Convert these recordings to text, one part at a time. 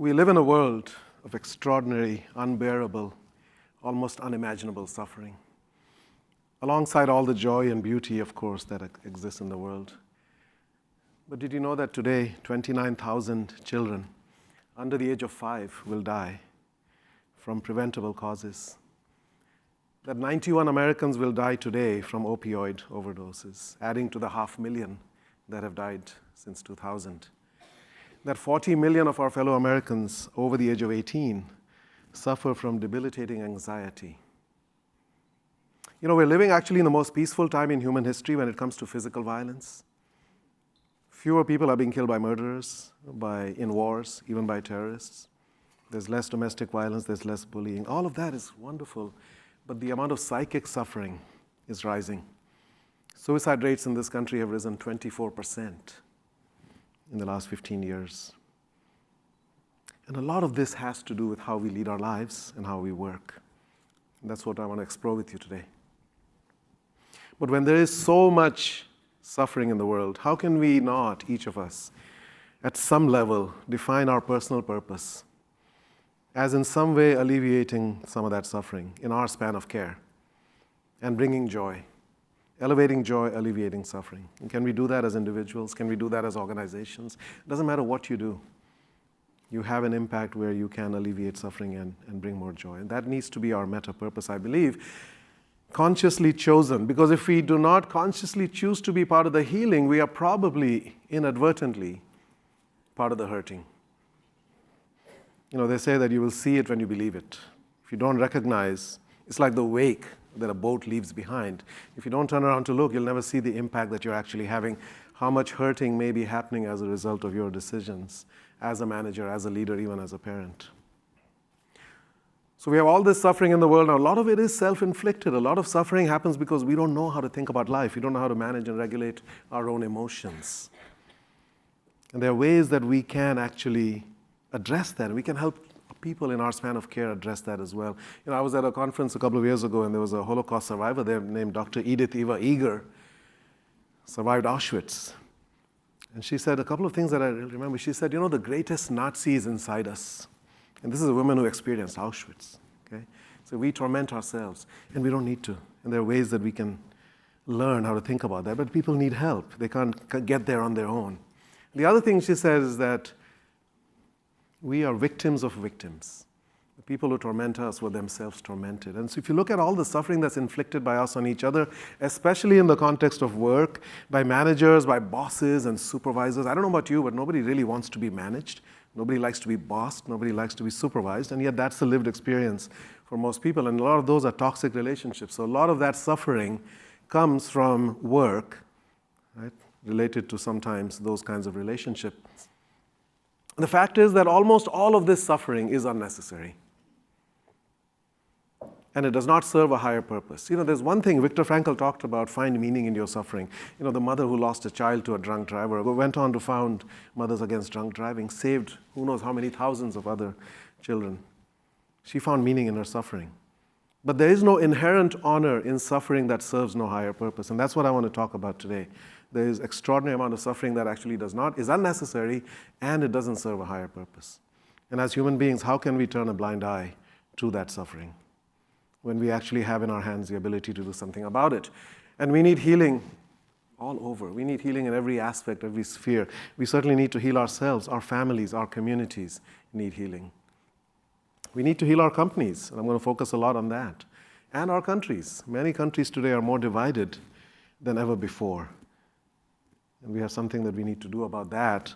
We live in a world of extraordinary, unbearable, almost unimaginable suffering, alongside all the joy and beauty, of course, that exists in the world. But did you know that today, 29,000 children under the age of 5 will die from preventable causes? That 91 Americans will die today from opioid overdoses, adding to the 500,000 that have died since 2000. That 40 million of our fellow Americans over the age of 18 suffer from debilitating anxiety. You know, we're living actually in the most peaceful time in human history when it comes to physical violence. Fewer people are being killed by murderers, in wars, even by terrorists. There's less domestic violence, there's less bullying. All of that is wonderful, but the amount of psychic suffering is rising. Suicide rates in this country have risen 24% in the last 15 years. And a lot of this has to do with how we lead our lives and how we work. And that's what I want to explore with you today. But when there is so much suffering in the world, how can we not, each of us, at some level, define our personal purpose as in some way alleviating some of that suffering in our span of care and bringing joy? Elevating joy, alleviating suffering. And can we do that as individuals? Can we do that as organizations? It doesn't matter what you do. You have an impact where you can alleviate suffering and bring more joy. And that needs to be our meta purpose, I believe, consciously chosen. Because if we do not consciously choose to be part of the healing, we are probably inadvertently part of the hurting. You know, they say that you will see it when you believe it. If you don't recognize, it's like the wake that a boat leaves behind. If you don't turn around to look, you'll never see the impact that you're actually having, how much hurting may be happening as a result of your decisions as a manager, as a leader, even as a parent. So we have all this suffering in the world. Now, a lot of it is self-inflicted. A lot of suffering happens because we don't know how to think about life. We don't know how to manage and regulate our own emotions. And there are ways that we can actually address that. We can help people in our span of care address that as well. You know, I was at a conference a couple of years ago, and there was a Holocaust survivor there named Dr. Edith Eva Eger, survived Auschwitz. And she said a couple of things that I remember. She said, you know, the greatest Nazi is inside us. And this is a woman who experienced Auschwitz. Okay? So we torment ourselves, and we don't need to. And there are ways that we can learn how to think about that, but people need help. They can't get there on their own. The other thing she says is that we are victims of victims. The people who torment us were themselves tormented. And so if you look at all the suffering that's inflicted by us on each other, especially in the context of work, by managers, by bosses and supervisors, I don't know about you, but nobody really wants to be managed. Nobody likes to be bossed. Nobody likes to be supervised. And yet that's the lived experience for most people. And a lot of those are toxic relationships. So a lot of that suffering comes from work, right, related to sometimes those kinds of relationships. The fact is that almost all of this suffering is unnecessary. And it does not serve a higher purpose. You know, there's one thing Viktor Frankl talked about, find meaning in your suffering. You know, the mother who lost a child to a drunk driver went on to found Mothers Against Drunk Driving, saved who knows how many thousands of other children. She found meaning in her suffering. But there is no inherent honor in suffering that serves no higher purpose. And that's what I want to talk about today. There is extraordinary amount of suffering that actually is unnecessary, and it doesn't serve a higher purpose. And as human beings, how can we turn a blind eye to that suffering when we actually have in our hands the ability to do something about it? And we need healing all over. We need healing in every aspect, every sphere. We certainly need to heal ourselves, our families, our communities need healing. We need to heal our companies, and I'm going to focus a lot on that. And our countries. Many countries today are more divided than ever before. And we have something that we need to do about that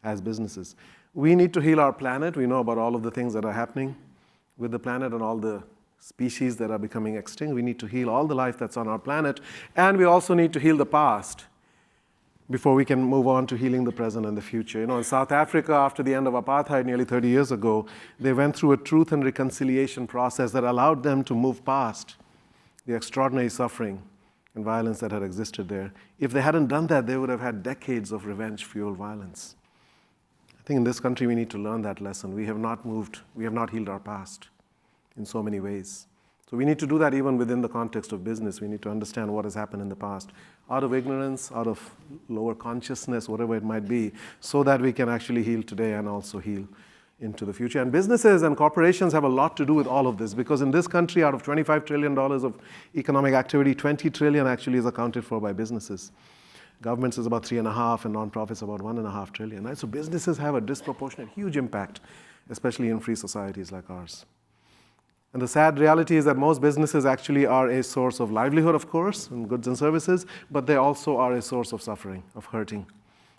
as businesses. We need to heal our planet. We know about all of the things that are happening with the planet and all the species that are becoming extinct. We need to heal all the life that's on our planet. And we also need to heal the past before we can move on to healing the present and the future. You know, in South Africa, after the end of apartheid nearly 30 years ago, they went through a truth and reconciliation process that allowed them to move past the extraordinary suffering and violence that had existed there. If they hadn't done that, they would have had decades of revenge-fueled violence. I think in this country we need to learn that lesson. We have not healed our past in so many ways. So we need to do that even within the context of business. We need to understand what has happened in the past, out of ignorance, out of lower consciousness, whatever it might be, so that we can actually heal today and also heal into the future. And businesses and corporations have a lot to do with all of this, because in this country, out of $25 trillion of economic activity, 20 trillion actually is accounted for by businesses. Governments is about 3.5, and nonprofits about 1.5 trillion. Right? So businesses have a disproportionate, huge impact, especially in free societies like ours. And the sad reality is that most businesses actually are a source of livelihood, of course, and goods and services, but they also are a source of suffering, of hurting.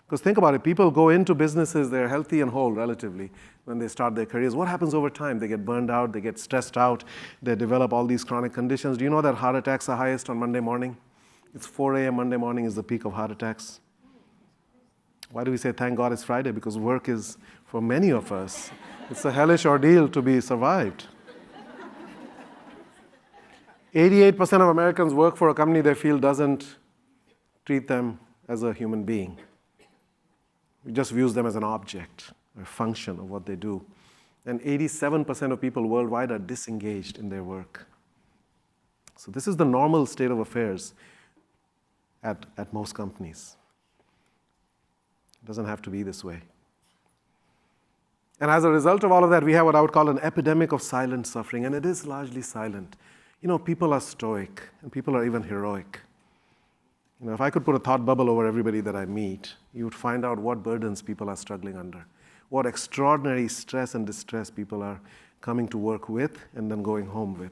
Because think about it, people go into businesses, they're healthy and whole relatively when they start their careers. What happens over time? They get burned out, they get stressed out, they develop all these chronic conditions. Do you know that heart attacks are highest on Monday morning? It's 4 a.m. Monday morning is the peak of heart attacks. Why do we say thank God it's Friday? Because work is, for many of us, it's a hellish ordeal to be survived. 88% of Americans work for a company they feel doesn't treat them as a human being. It just views them as an object, a function of what they do. And 87% of people worldwide are disengaged in their work. So this is the normal state of affairs at most companies. It doesn't have to be this way. And as a result of all of that, we have what I would call an epidemic of silent suffering, and it is largely silent. You know, people are stoic, and people are even heroic. You know, if I could put a thought bubble over everybody that I meet, you would find out what burdens people are struggling under, what extraordinary stress and distress people are coming to work with and then going home with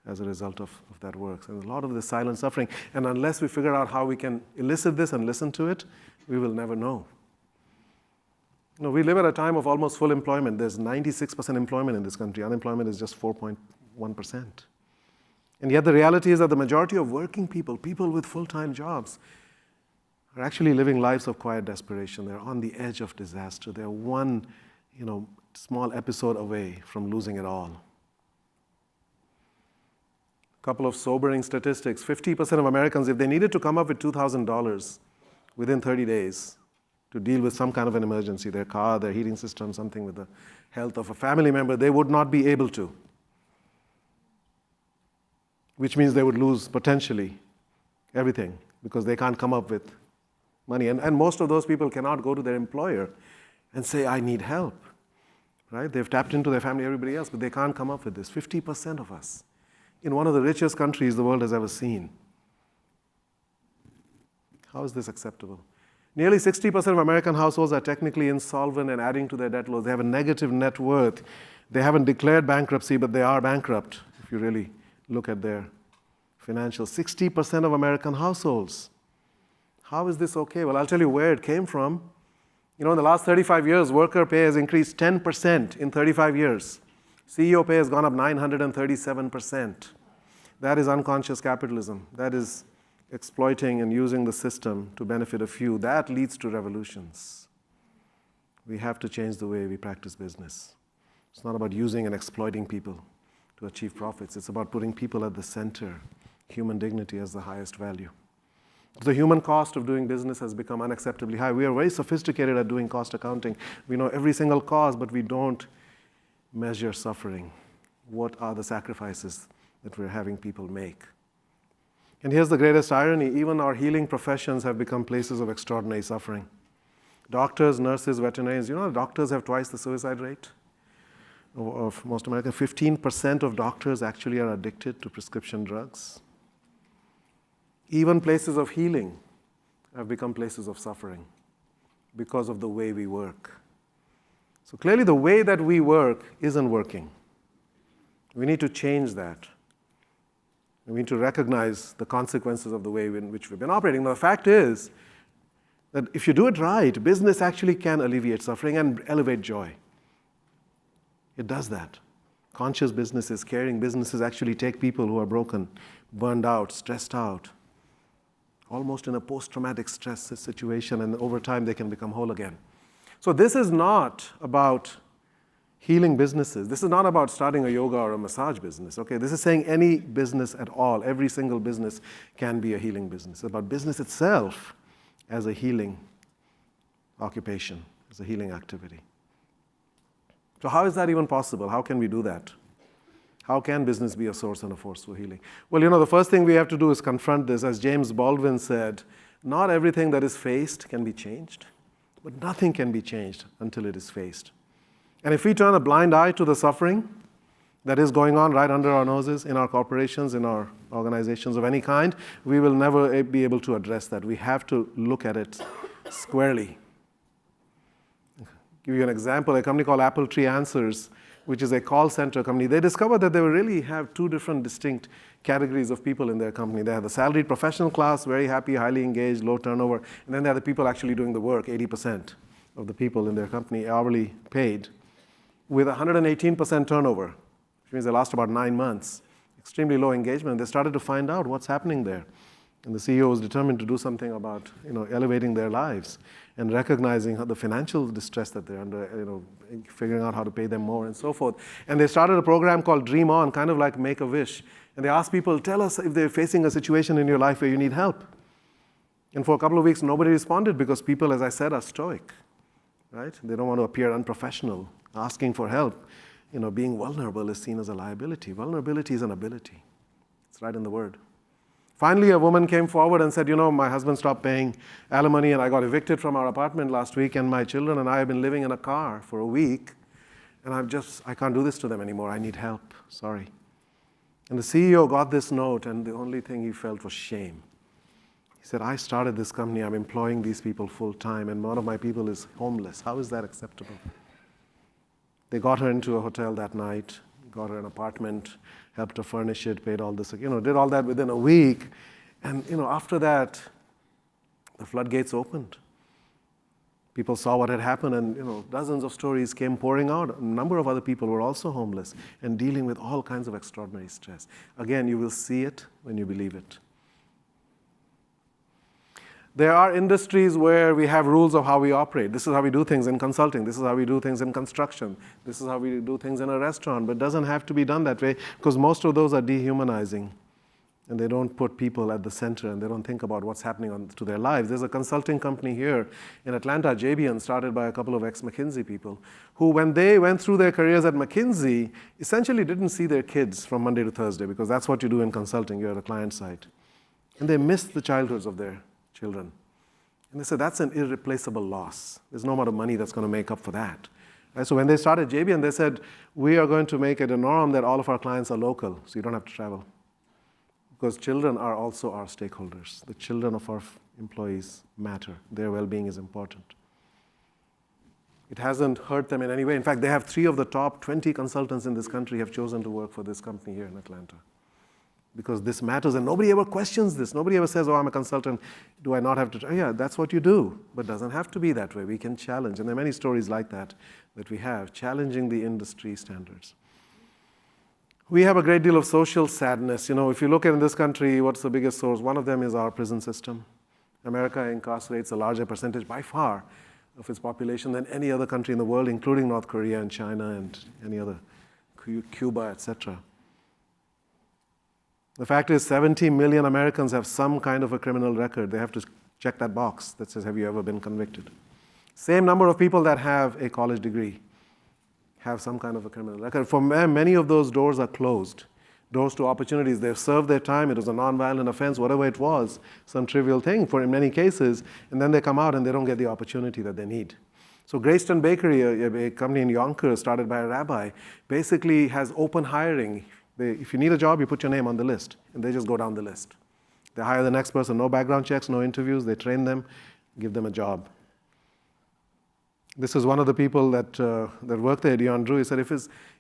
as a result of that work. And a lot of this silent suffering, and unless we figure out how we can elicit this and listen to it, we will never know. You know, we live at a time of almost full employment. There's 96% employment in this country. Unemployment is just 4.1%. And yet the reality is that the majority of working people, people with full-time jobs, are actually living lives of quiet desperation. They're on the edge of disaster. They're one, small episode away from losing it all. A couple of sobering statistics. 50% of Americans, if they needed to come up with $2,000 within 30 days to deal with some kind of an emergency, their car, their heating system, something with the health of a family member, they would not be able to. Which means they would lose potentially everything because they can't come up with money. And most of those people cannot go to their employer and say, I need help. Right? They've tapped into their family, everybody else, but they can't come up with this. 50% of us in one of the richest countries the world has ever seen. How is this acceptable? Nearly 60% of American households are technically insolvent and adding to their debt load. They have a negative net worth. They haven't declared bankruptcy, but they are bankrupt, if you really look at their financials. 60% of American households. How is this okay? Well, I'll tell you where it came from. In the last 35 years, worker pay has increased 10% in 35 years. CEO pay has gone up 937%. That is unconscious capitalism. That is exploiting and using the system to benefit a few. That leads to revolutions. We have to change the way we practice business. It's not about using and exploiting people to achieve profits. It's about putting people at the center, human dignity as the highest value. The human cost of doing business has become unacceptably high. We are very sophisticated at doing cost accounting. We know every single cost, but we don't measure suffering. What are the sacrifices that we're having people make? And here's the greatest irony. Even our healing professions have become places of extraordinary suffering. Doctors, nurses, veterinarians, doctors have twice the suicide rate of most Americans. 15% of doctors actually are addicted to prescription drugs. Even places of healing have become places of suffering because of the way we work. So clearly the way that we work isn't working. We need to change that. We need to recognize the consequences of the way in which we've been operating. Now, the fact is that if you do it right, business actually can alleviate suffering and elevate joy. It does that. Conscious businesses, caring businesses actually take people who are broken, burned out, stressed out, almost in a post-traumatic stress situation, and over time they can become whole again. So this is not about healing businesses. This is not about starting a yoga or a massage business. Okay, this is saying any business at all, every single business can be a healing business. It's about business itself as a healing occupation, as a healing activity. So how is that even possible? How can we do that? How can business be a source and a force for healing? Well, the first thing we have to do is confront this. As James Baldwin said, not everything that is faced can be changed, but nothing can be changed until it is faced. And if we turn a blind eye to the suffering that is going on right under our noses in our corporations, in our organizations of any kind, we will never be able to address that. We have to look at it squarely. I'll give you an example. A company called Apple Tree Answers, which is a call center company, they discovered that they really have two different distinct categories of people in their company. They have the salaried professional class, very happy, highly engaged, low turnover, and then they have the people actually doing the work, 80% of the people in their company hourly paid, with 118% turnover, which means they last about 9 months. Extremely low engagement. They started to find out what's happening there. And the CEO was determined to do something about elevating their lives and recognizing the financial distress that they're under, figuring out how to pay them more and so forth. And they started a program called Dream On, kind of like Make-A-Wish. And they asked people, tell us if they're facing a situation in your life where you need help. And for a couple of weeks, nobody responded because people, as I said, are stoic, right? They don't want to appear unprofessional. Asking for help, being vulnerable is seen as a liability. Vulnerability is an ability. It's right in the word. Finally, a woman came forward and said, my husband stopped paying alimony and I got evicted from our apartment last week, and my children and I have been living in a car for a week, and I can't do this to them anymore. I need help. Sorry. And the CEO got this note, and the only thing he felt was shame. He said, I started this company. I'm employing these people full time, and one of my people is homeless. How is that acceptable? They got her into a hotel that night, got her an apartment, helped her furnish it, paid all this, did all that within a week. And, after that, the floodgates opened. People saw what had happened, and, dozens of stories came pouring out. A number of other people were also homeless and dealing with all kinds of extraordinary stress. Again, you will see it when you believe it. There are industries where we have rules of how we operate. This is how we do things in consulting. This is how we do things in construction. This is how we do things in a restaurant. But it doesn't have to be done that way, because most of those are dehumanizing. And they don't put people at the center, and they don't think about what's happening to their lives. There's a consulting company here in Atlanta, JBN, started by a couple of ex-McKinsey people, who, when they went through their careers at McKinsey, essentially didn't see their kids from Monday to Thursday, because that's what you do in consulting. You're at a client site. And they missed the childhoods of their children. And they said, that's an irreplaceable loss. There's no amount of money that's going to make up for that. Right? So when they started JBN, they said, we are going to make it a norm that all of our clients are local, so you don't have to travel. Because children are also our stakeholders. The children of our employees matter. Their well-being is important. It hasn't hurt them in any way. In fact, they have 3 of the top 20 consultants in this country have chosen to work for this company here in Atlanta. Because this matters, and nobody ever questions this. Nobody ever says, I'm a consultant, do I not have to? Yeah, that's what you do, but it doesn't have to be that way. We can challenge, and there are many stories like that we have, challenging the industry standards. We have a great deal of social sadness. If you look at in this country, what's the biggest source? One of them is our prison system. America incarcerates a larger percentage, by far, of its population than any other country in the world, including North Korea and China and any other, Cuba, etc. The fact is 70 million Americans have some kind of a criminal record. They have to check that box that says, have you ever been convicted? Same number of people that have a college degree have some kind of a criminal record. For many of those doors are closed. Doors to opportunities. They've served their time. It was a nonviolent offense, whatever it was, some trivial thing in many cases, and then they come out and they don't get the opportunity that they need. So Greyston Bakery, a company in Yonkers started by a rabbi, basically has open hiring. If you need a job, you put your name on the list, and they just go down the list. They hire the next person, no background checks, no interviews. They train them, give them a job. This is one of the people that worked there, Dion Drew. He said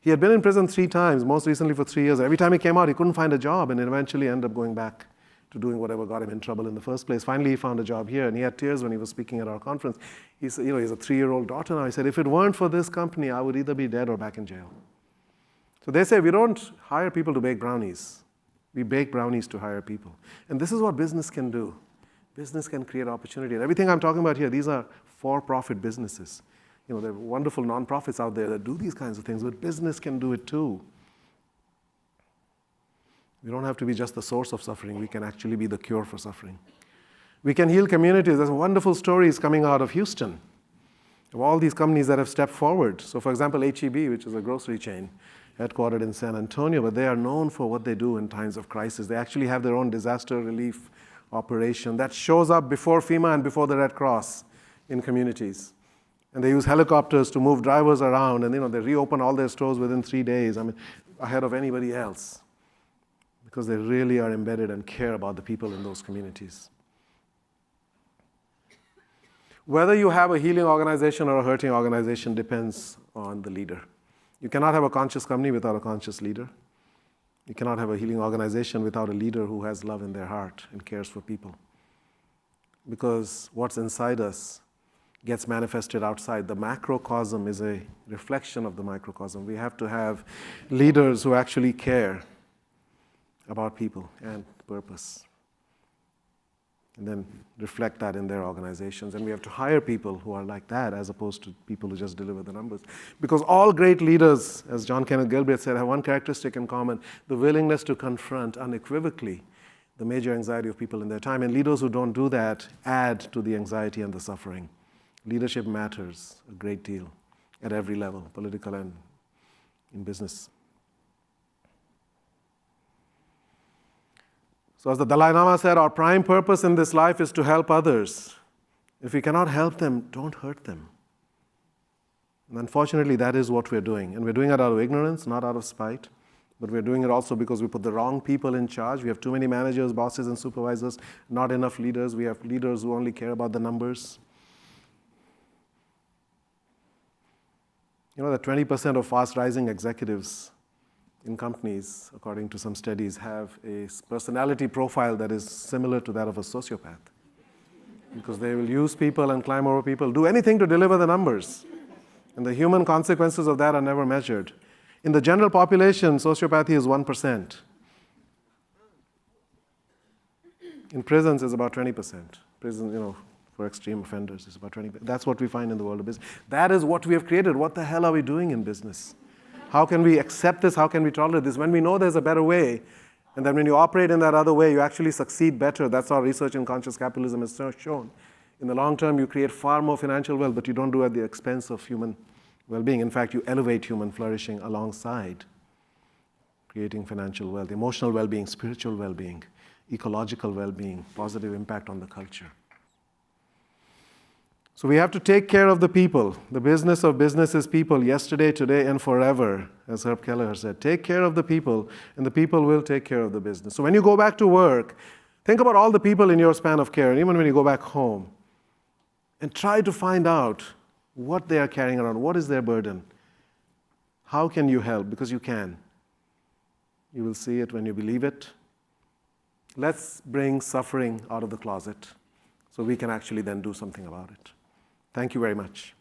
he had been in prison 3 times, most recently for 3 years. Every time he came out, he couldn't find a job, and eventually ended up going back to doing whatever got him in trouble in the first place. Finally, he found a job here, and he had tears when he was speaking at our conference. He said, he has a 3-year-old daughter now. He said, if it weren't for this company, I would either be dead or back in jail. So they say we don't hire people to bake brownies. We bake brownies to hire people. And this is what business can do. Business can create opportunity. And everything I'm talking about here, these are for-profit businesses. There are wonderful nonprofits out there that do these kinds of things, but business can do it too. We don't have to be just the source of suffering. We can actually be the cure for suffering. We can heal communities. There's wonderful stories coming out of Houston of all these companies that have stepped forward. So for example, H-E-B, which is a grocery chain, headquartered in San Antonio, but they are known for what they do in times of crisis. They actually have their own disaster relief operation that shows up before FEMA and before the Red Cross in communities. And they use helicopters to move drivers around, and they reopen all their stores within 3 days, ahead of anybody else, because they really are embedded and care about the people in those communities. Whether you have a healing organization or a hurting organization depends on the leader. You cannot have a conscious company without a conscious leader. You cannot have a healing organization without a leader who has love in their heart and cares for people. Because what's inside us gets manifested outside. The macrocosm is a reflection of the microcosm. We have to have leaders who actually care about people and purpose, and then reflect that in their organizations. And we have to hire people who are like that, as opposed to people who just deliver the numbers. Because all great leaders, as John Kenneth Galbraith said, have one characteristic in common: the willingness to confront unequivocally the major anxiety of people in their time. And leaders who don't do that add to the anxiety and the suffering. Leadership matters a great deal at every level, political and in business. So as the Dalai Lama said, our prime purpose in this life is to help others. If we cannot help them, don't hurt them. And unfortunately, that is what we're doing. And we're doing it out of ignorance, not out of spite. But we're doing it also because we put the wrong people in charge. We have too many managers, bosses, and supervisors, not enough leaders. We have leaders who only care about the numbers. That 20% of fast-rising executives in companies, according to some studies, have a personality profile that is similar to that of a sociopath. Because they will use people and climb over people, do anything to deliver the numbers. And the human consequences of that are never measured. In the general population, sociopathy is 1%. In prisons, it's about 20%. Prison, for extreme offenders, it's about 20%. That's what we find in the world of business. That is what we have created. What the hell are we doing in business? How can we accept this? How can we tolerate this? When we know there's a better way, and then when you operate in that other way, you actually succeed better. That's how research in conscious capitalism has shown. In the long term, you create far more financial wealth, but you don't do it at the expense of human well-being. In fact, you elevate human flourishing alongside creating financial wealth, emotional well-being, spiritual well-being, ecological well-being, positive impact on the culture. So we have to take care of the people. The business of business is people, yesterday, today, and forever, as Herb Kelleher said. Take care of the people, and the people will take care of the business. So when you go back to work, think about all the people in your span of care, and even when you go back home, and try to find out what they are carrying around. What is their burden? How can you help? Because you can. You will see it when you believe it. Let's bring suffering out of the closet so we can actually then do something about it. Thank you very much.